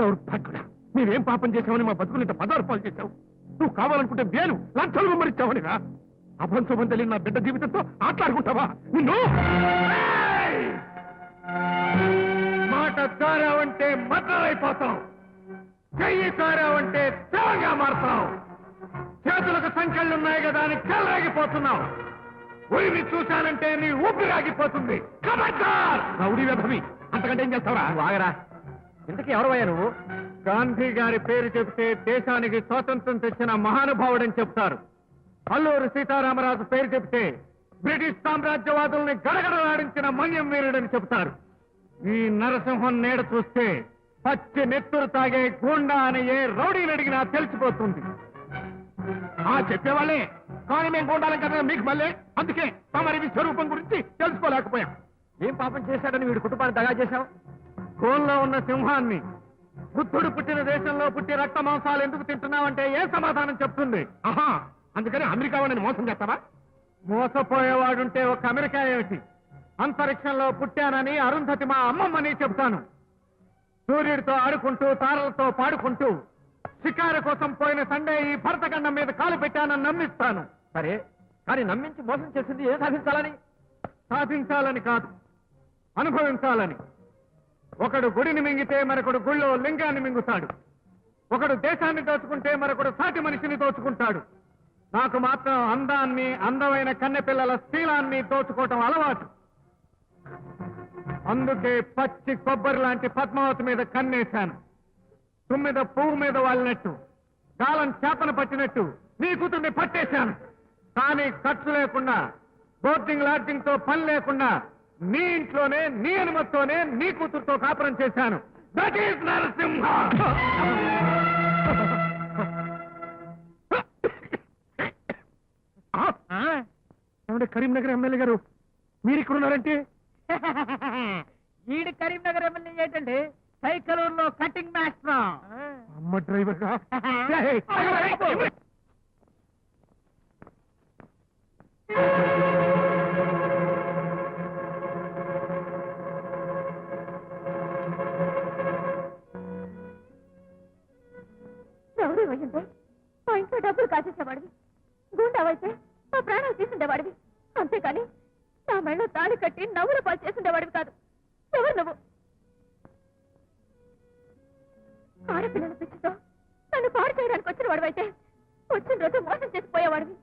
దౌర్భాగ్యుడా, నేనేం పాపం చేశావని మా బతుకులు పదాలు పాలు చేశావు? నువ్వు కావాలనుకుంటే వేలు లక్షలు గుమ్మరిచ్చావనిరా. అభంశుభం తెలియని నా బిడ్డ జీవితంతో ఆటలాడుకుంటావా? నిన్ను మాట చారావంటే మద్దరైపోతావు, చెయ్యి చారావంటే తెలంగా మారుతావు. చేతులకు సంఖ్యలున్నాయి కదా అని చెలరాగిపోతున్నావు. ఊరిని చూశానంటే నీ ఊపిరాగిపోతుంది. రౌడీ వెధవి, అంతకంటే ఏం చేస్తావురా? వాగరా. ఇంతకీ ఎవరవయ్యా నువ్వు? గాంధీ గారి పేరు చెబితే దేశానికి స్వాతంత్రం తెచ్చిన మహానుభావుడని చెప్తారు. అల్లూరి సీతారామరాజు పేరు చెబితే బ్రిటిష్ సామ్రాజ్యవాదుల్ని గడగడలాడించిన మన్యం వీరుడని చెబుతారు. ఈ నరసింహం నీడ చూస్తే పచ్చి నెత్తురు తాగే గూండా అని ఏ రౌడీని అడిగినా తెలిసిపోతుంది. చెప్పేవాళ్ళే, కానీ మేము గూండాలం కదా మీకు మళ్ళీ. అందుకే తమరి విశ్వరూపం గురించి తెలుసుకోలేకపోయాం. ఏం పాపం చేశాడని వీడి కుటుంబాన్ని దగా చేశాం? కోన్లో ఉన్న సింహాన్ని బుద్ధుడు పుట్టిన దేశంలో పుట్టి రక్త మాంసాలు ఎందుకు తింటున్నావంటే ఏ సమాధానం చెప్తుంది? అందుకని అమెరికా వాడిని మోసం చేస్తావా? మోసపోయేవాడుంటే ఒక అమెరికా ఏమిటి, అంతరిక్షంలో పుట్టానని అరుంధతి మా అమ్మమ్మని చెప్తాను. సూర్యుడితో ఆడుకుంటూ తారలతో పాడుకుంటూ షికారు కోసం పోయిన సండే ఈ భరతఖండం మీద కాలు పెట్టానని నమ్మిస్తాను. సరే, కానీ నమ్మించి మోసం చేసింది ఏం సాధించాలని? సాధించాలని కాదు, అనుభవించాలని. ఒకడు గుడిని మింగితే మరొకడు గుళ్ళో లింగాన్ని మింగుతాడు. ఒకడు దేశాన్ని దోచుకుంటే మరొకడు సాటి మనిషిని దోచుకుంటాడు. నాకు మాత్రం అందాన్ని, అందమైన కన్నెపిల్లల శీలాన్ని దోచుకోవటం అలవాటు. అందుకే పచ్చి కొబ్బరి లాంటి పద్మావతి మీద కన్నేశాను. తుమ్మిద పువ్వు మీద వాలినట్టు, గాలం చేపను పట్టినట్టు నీ కూతుర్ని పట్టేశాను. కానీ ఖర్చు లేకుండా, బోర్డింగ్ లాడ్జింగ్ తో పని లేకుండా నీ ఇంట్లోనే నీ అనుమతితోనే నీ కూతురుతో కాపురం చేశాను. That is Narasimha. Karimnagar MLA గారు మీరు ఇక్కడ ఉన్నారంటే? ఈడు కరీంనగర్ ఎమ్మెల్యే ఏంటండి, సైకలూరులో కటింగ్ మాస్టర్. అమ్మ డ్రైవర్ రౌడీవయ్యంటే మా ఇంట్లో డబ్బులు కాచేసేవాడివి, గుండావైతే మా ప్రాణాలు తీసుండేవాడివి. అంతేకాని నా మెళ్ళో తాళి కట్టి నవ్వుల పాలు చేసుండేవాడివి కాదు. ఎవరు నువ్వు? ఆడపిల్లల పిచ్చితో నన్ను పాడు చేయడానికి వచ్చిన వాడివైతే వచ్చిన రోజు మోసం చేసిపోయేవాడివి.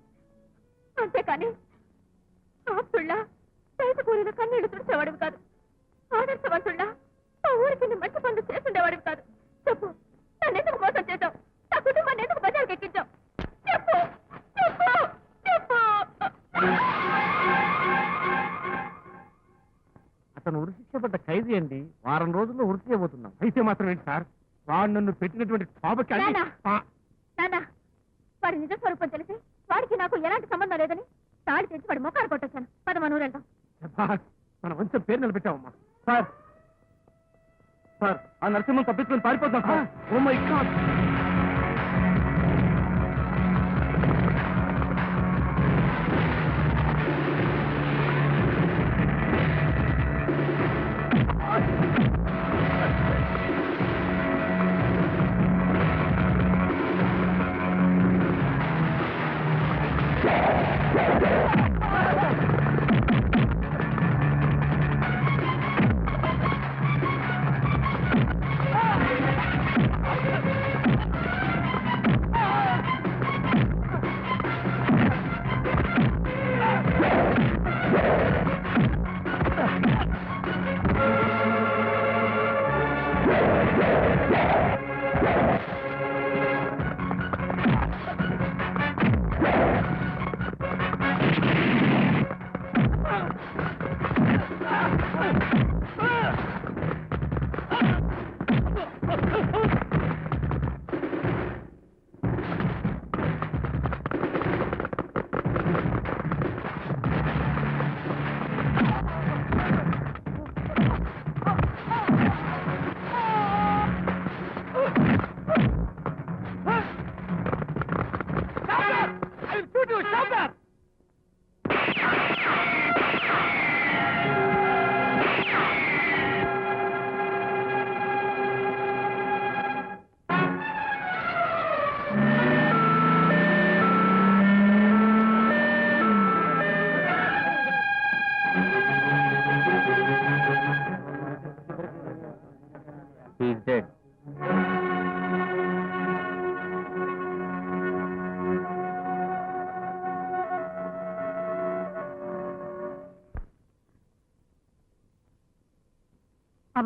అంతేకాని ఆప్తుళ్ళ రైతు కూలీల కన్నీళ్లు తుడిచేవాడివి కాదు. ఆదర్శవంతుళ్ళ ఆ ఊరికి మంచి పనులు చేస్తుండేవాడివి కాదు. చెప్పు, నన్ను ఎందుకు మోసం చేశావు? నా కుటుంబాన్ని ఎందుకు బజార్కి ఎక్కించావు? చెప్పు చెప్పు చెప్పు. అతను ఉరిశిక్షపడ్డ ఖైదీ అండి. వారం రోజుల్లో ఉరి చేయబోతున్నాం. అయితే మాత్రం ఏంటి సార్, వాడు నన్ను పెట్టినటువంటి క్షోభకి నాన్న, వాడి నిజ స్వరూపం తెలిసి వాడికి నాకు ఎలాంటి సంబంధం లేదని తాళి తెచ్చి వాడి మొక్కలు కొట్టొచ్చాను. పద మన ఊరెళ్తాం. మన వంశం పేరు నిలబెట్టావమ్మా. సార్ సార్, ఆ నరసింహం తప్పించుకొని పారిపోతాం సార్. Oh my god.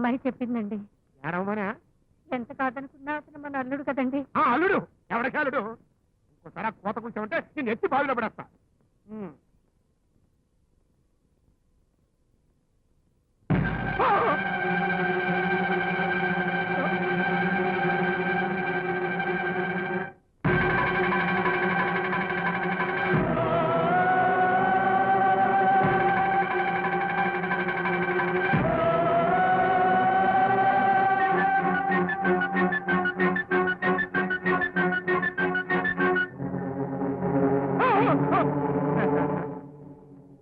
అమ్మాయి చెప్పిందండి. ఏడవమనా? ఎంత కాదనుకున్నా అతను మన అల్లుడు కదండి. అల్లుడు ఎవరికి అల్లుడు? ఇంకోసారి కోత కూర్చోమంటే నేను ఎత్తి బావిలో పడేస్తా.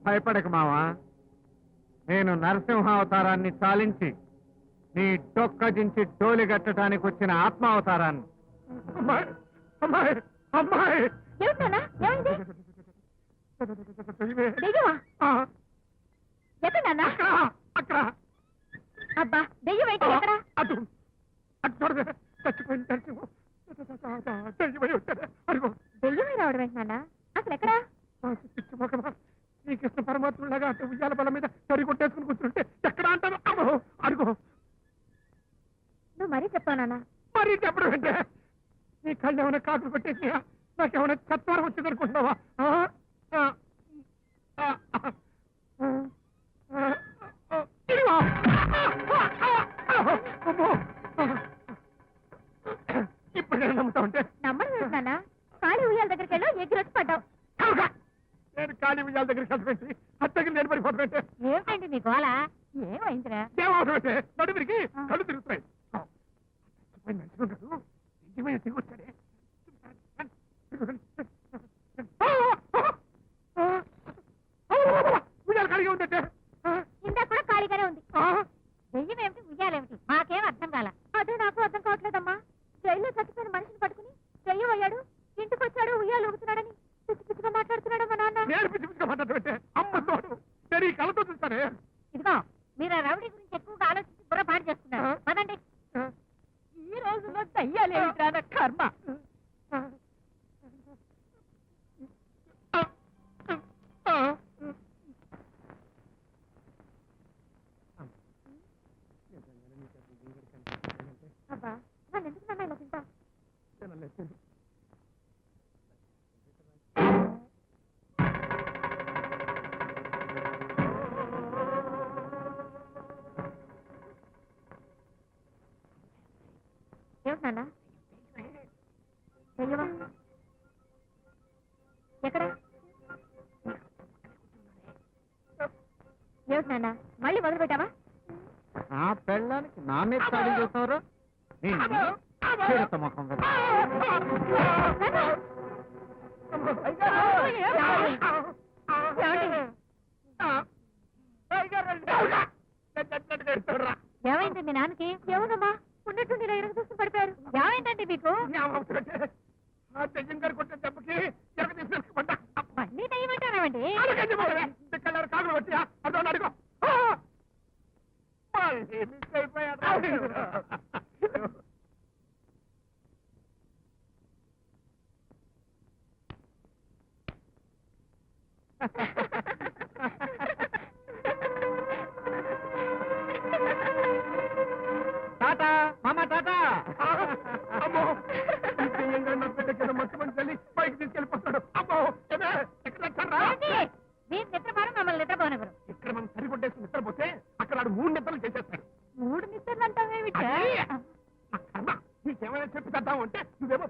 భయపడక మావా, నేను నరసింహావతారాన్ని చాలించి నీ డొక్కజించి డోలి కట్టడానికి వచ్చిన ఆత్మావతారాన్ని. అమ్మాయి అమ్మాయి అమ్మాయి ఏమిటన్నా? ఏమైంది? దెయ్యమా? ఎక్కడన్నా? అక్కడ అబ్బా, దెయ్యం అయితే ఎక్కడ? అటు అటు చూడదే, చచ్చిపోయింది నరసింహం. దెయ్యమై ఉంటాడు అడుగు. దెయ్యమై రావడం ఏంటన్నా? అసలు ఎక్కడా? పిచ్చి మొక్కమా, శ్రీకృష్ణ పరమాత్ములాగా అంటే ఉయ్యాల బల మీద కరి కొట్టేసుకుని కూర్చుంటే ఎక్కడ అంటాను? అమ్మో అడుగు. నువ్వు మరీ చెప్తానన్నా. మరీ చెప్పడం అంటే నీ కళ్ళు ఏమైనా కాకులు కొట్టేసినా? నాకేమైనా చత్వారం వచ్చింది అనుకుంటున్నావా? ఇప్పుడు నేను నమ్ముతా ఉంటే నమ్మడం ఏంటన్నా? ఖాళీ ఉయ్యాల దగ్గరికి వెళ్ళి ఎగిరొచ్చి పడ్డావు. నేను ఖాళీ ఉయ్యాల దగ్గరికి కలిసి అత్తగిరి నేను పడిపోతుంటే ఏమిటండి నీ గోళ? ఏమైందిరా? ఏమవుతుంది అంటే నడుమిరికి కళ్ళు తిరుగుతున్నాయి. నడుచుకుంటాడు నిజమైన తిరుగుతాడే. ఉయ్యాల ఖాళీగా ఉందంటే ఇందాక కూడా ఖాళీగానే ఉంది. దెయ్యం ఏమిటి, ఉయ్యాలేమిటి? మాకేం అర్థం కాల. అదే నాకు అర్థం కావట్లేదమ్మా. జైల్లో చచ్చిపోయిన మనిషిని పట్టుకుని దెయ్యం అయ్యాడు, ఇంటికి వచ్చాడు, ఉయ్యాలు ఊగుతున్నాడని పిచ్చి పిచ్చిగా మాట్లాడుతున్నాడు మా నాన్న. నేను పిచ్చి పిచ్చిగా మాట్లాడుతుంటే అమ్మతోడు నేను ఈ కళ్ళతో చూస్తానే. ఇదిగో, మీరు ఆ రౌడీ గురించి ఎక్కువగా ఆలోచించి బుర్ర పాడు చేస్తున్నారు. పదండి. ఈ రోజుల్లో దయ్యాలేమిట్రా నా కర్మ. అబ్బా, నన్ను ఎందుకు నాన్న ఇలా తింటా? ఏమిటి నాన్న? దెయ్యమా? ఎక్కడ? ఏమిటి నాన్న, మళ్ళీ మొదలు పెట్టావా? నా పెళ్ళానికి నా మీద సాడి చూస్తారు. ముఖం ఏమైంది మీ నాన్నకి? ఏమోనమ్మా, ఉన్నట్టుండి ఇలా ఎరగ చూస్తూ పడిపోయారు. ఏమైందండి మీకు? గారు కొట్టిన దెబ్బకి ఎరగ తీసుకెళ్ళకుండా మళ్ళీ దయ్యమంటారామండి? కాకులు వచ్చి అర్థం అడుగు. మిస్ అయిపోయాడు. టాటా మామా, టాటా. అమ్మో, నా బిడ్డ మత్తు మంది తల్లి పైకి తీసుకెళ్ళిపోతాడు. అమ్మో, ఎక్కడ వచ్చారా? మీరు నిద్రపోరు, మమ్మల్ని నిద్రపోనవరు. ఇక్కడ మనం సరిపడ్డేసి నిద్రపోతే అక్కడ 3 నిద్రలు చేసేస్తాడు. 3 నిద్రలు అంటావేమిటి? నీకేమైనా చెప్పి చేద్దాం అంటే నువ్వేమో